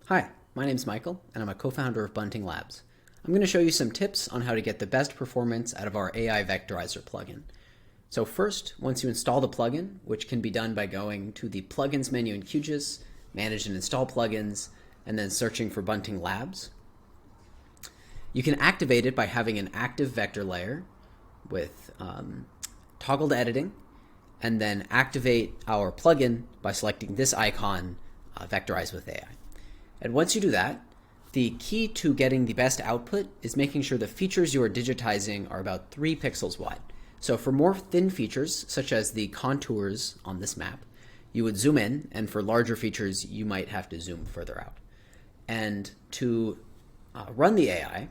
Hi, my name's Michael, and I'm a co-founder of Bunting Labs. I'm going to show you some tips on how to get the best performance out of our AI Vectorizer plugin. So first, once you install the plugin, which can be done by going to the Plugins menu in QGIS, Manage and Install Plugins, and then searching for Bunting Labs, you can activate it by having an active vector layer with toggled editing, and then activate our plugin by selecting this icon, Vectorize with AI. And once you do that, the key to getting the best output is making sure the features you are digitizing are about 3 pixels wide. So for more thin features, such as the contours on this map, you would zoom in, and for larger features, you might have to zoom further out. And to run the AI,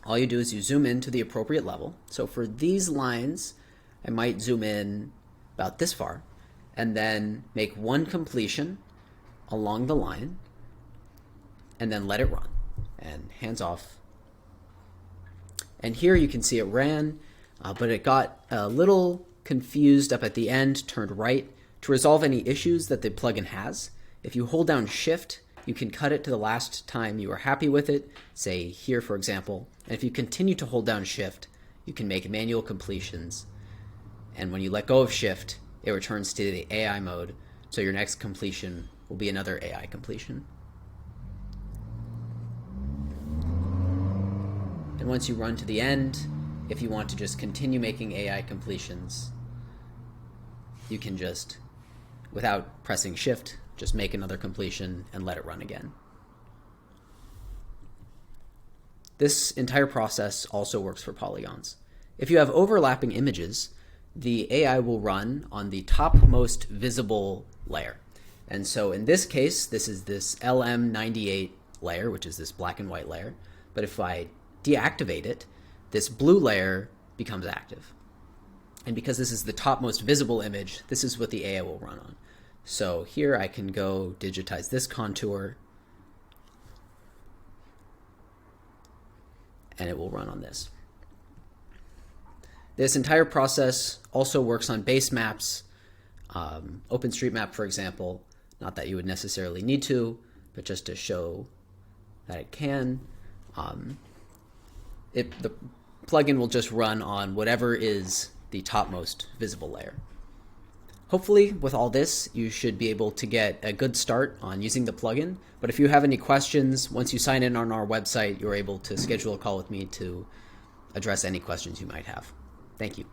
all you do is you zoom in to the appropriate level. So for these lines, I might zoom in about this far, and then make one completion along the line, and then let it run, and hands off. And here you can see it ran, but it got a little confused up at the end, turned right. To resolve any issues that the plugin has, if you hold down Shift, you can cut it to the last time you were happy with it, say here for example, and if you continue to hold down Shift, you can make manual completions, and when you let go of Shift, it returns to the AI mode, so your next completion will be another AI completion. And once you run to the end, if you want to just continue making AI completions, you can just, without pressing Shift, just make another completion and let it run again. This entire process also works for polygons. If you have overlapping images, the AI will run on the topmost visible layer. And so in this case, this is this LM98 layer, which is this black and white layer. But if I deactivate it, this blue layer becomes active. And because this is the topmost visible image, this is what the AI will run on. So here I can go digitize this contour, and it will run on this. This entire process also works on base maps, OpenStreetMap, for example. Not that you would necessarily need to, but just to show that it can. The plugin will just run on whatever is the topmost visible layer. Hopefully, with all this, you should be able to get a good start on using the plugin. But if you have any questions, once you sign in on our website, you're able to schedule a call with me to address any questions you might have. Thank you.